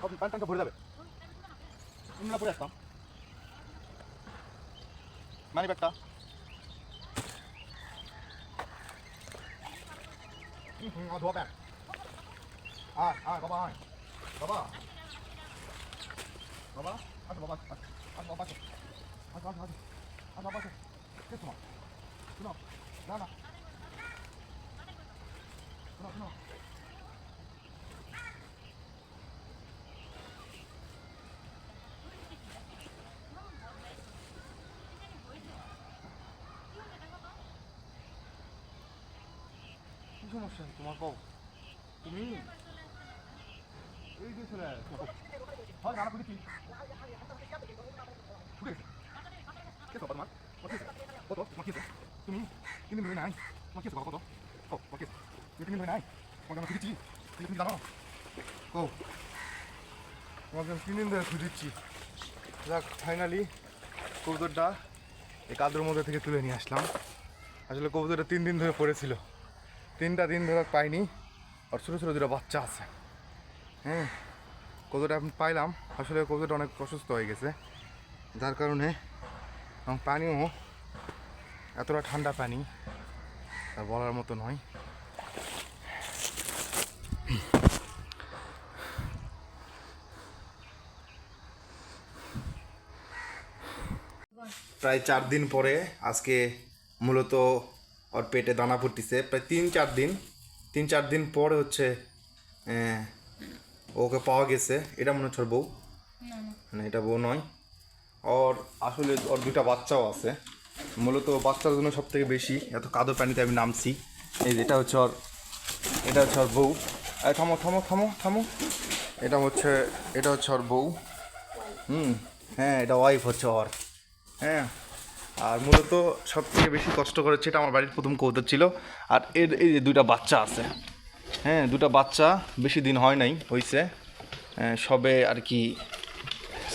পানি ট্যাঙ্কটা ভরে যাবে। আমরা পরে আসতাম মানি ব্যাগটা ধোয়া ব্যাগ। আয় আয় বাবা, আয় বাবা, বাবা আসো, বাবা আসো, আসো বাবা আসো, আসো আসো আসো, আসো বাবা আসো। কে শোনো শোনো, না না শোনো শোনো, কি সমস্যা তোমার? কও তুমি এই যে ছেলে হয় রান্না করেছি ছুটে গেছে। কে তোমার তোমার কত তোমার কেছে? তুমি 3 দিন ধরে নাই, তোমার কেছে কত? ও তোমার কেছে 3 দিন ধরে নাই, তোমাকে আমি খুঁজেছি, তুমি জানো? ও তোমাকে আমি 3 দিন ধরে খুঁজেছি। যাক ফাইনালি কবুতরটা এই কাদুর মধ্যে থেকে তুলে নিয়ে আসলাম। আসলে কবুতরটা 3 দিন ধরে পড়েছিল, 3টা দিন ধরে পাইনি। আর ছোটো ছোটো 2টা বাচ্চা আছে। হ্যাঁ কবুতরটা এখন পাইলাম। আসলে কবুতরটা অনেক অসুস্থ হয়ে গেছে, যার কারণে এবং পানিও এতটা ঠান্ডা পানি তা বলার মতো নয়। প্রায় 4 দিন পরে আজকে মূলত ওর পেটে দানা পড়তেছে। প্রায় 3-4 দিন পরে হচ্ছে ওকে পাওয়া গেছে। এটা মনে হচ্ছে ওর বউ, মানে এটা বউ নয়। ওর আসলে ওর 2টা বাচ্চাও আছে। মূলত বাচ্চার জন্য সব থেকে বেশি এত কাদো পানিতে আমি নামছি। এই এটা হচ্ছে ওর, এটা হচ্ছে ওর বউ। আরে থামো থামো থামো থামো, এটা হচ্ছে ওর বউ। হ্যাঁ এটা ওয়াইফ হচ্ছে ওর। হ্যাঁ আর মূলত সব থেকে বেশি কষ্ট করেছে, এটা আমার বাড়ির প্রথম কবুতর ছিল। আর এর এই যে 2টা বাচ্চা আছে, হ্যাঁ 2টা বাচ্চা বেশি দিন হয় নাই হয়েছে, সবে আর কি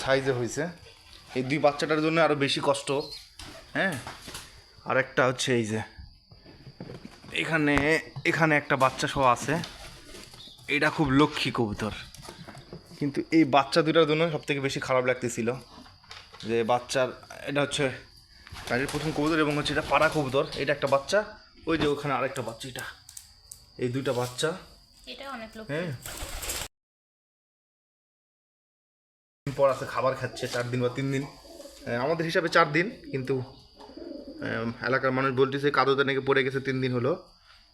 সাইজে হয়েছে। এই 2 বাচ্চাটার জন্য আরও বেশি কষ্ট। হ্যাঁ আর একটা হচ্ছে এই যে এখানে এখানে একটা বাচ্চা সহ আছে। এটা খুব লক্ষ্মী কবুতর, কিন্তু এই বাচ্চা 2টার জন্য সব থেকে বেশি খারাপ লাগতেছিল যে বাচ্চার, এটা হচ্ছে বাড়ির প্রথম কবুতর এবং হচ্ছে এটা পাড়া কবুতর। এটা একটা বাচ্চা, ওই যে ওখানে আরেকটা বাচ্চা, এটা এই 2টা বাচ্চা। এটা অনেক লোক হ্যাঁ পর আছে খাবার খাচ্ছে 4 দিন বা 3 দিন, আমাদের হিসাবে 4 দিন, কিন্তু এলাকার মানুষ বলতেছে কাদোতে নাকি পড়ে গেছে 3 দিন হলো।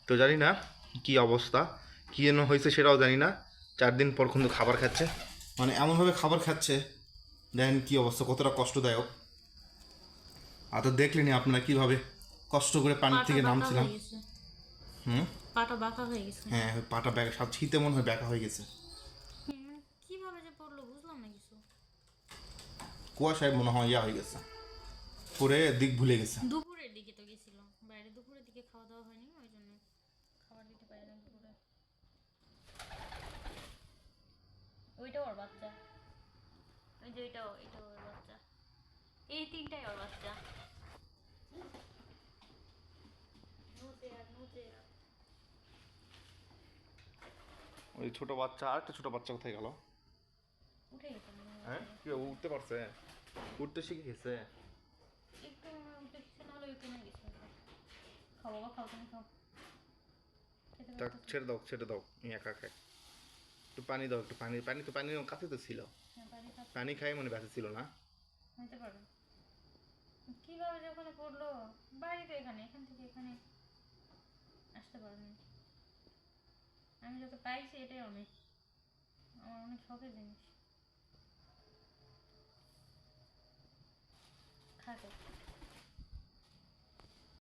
তো জানি না কি অবস্থা, কী যেন হয়েছে সেটাও জানি না। 4 দিন পর কিন্তু খাবার খাচ্ছে, মানে এমনভাবে খাবার খাচ্ছে দেখেন কী অবস্থা, কতটা কষ্টদায়ক। আর তো দেখলেনি আপনারা কীভাবে কষ্ট করে পানির থেকে নামছিলাম। পাটা বাঁকা হয়ে গেছে। হ্যাঁ পাটা ব্যাগ সব শীতে মনে হয় ব্যাকা হয়ে গেছে। কিভাবে যে পড়লো বুঝলাম না কিছু। কুয়াশায় মনে হয় ইয়া হয়ে গেছে, পরে দিক ভুলে গেছে। দুপুরের দিকে তো গেছিল বাইরে, দুপুরের দিকে খাওয়া দাওয়া হয়নি, ওই জন্য খাবার দিতে পারি না দুপুরে। ওইটা ওর বাচ্চা, ওই যে এটাও ওর বাচ্চা, এই 3টাই ওর বাচ্চা। ওই ছোট বাচ্চা, আর একটা ছোট বাচ্চা কোথায় গেল? উঠে গেছে হ্যাঁ কি উঠতে পারছে, উঠতে শিখে গেছে। একটু উঠে গেছে, নাহলে ওই কমে গেছে। খাও বাবা, খাও, তুমি খাও। ছেড়ে দাও ছেড়ে দাও, একা খায়। একটু পানি দাও, একটু পানি, পানি তো পানির কাছে তো ছিল, পানি খাই মানে ব্যথা ছিল না। হতে পারবে কিভাবে যে ওখানে পড়লো, বাড়িতে এখানে, এখান থেকে এখানে আসতে পারেনি। আমি যত পাইছি এটাই অনেক, আমার অনেক শখের জিনিস। খাতে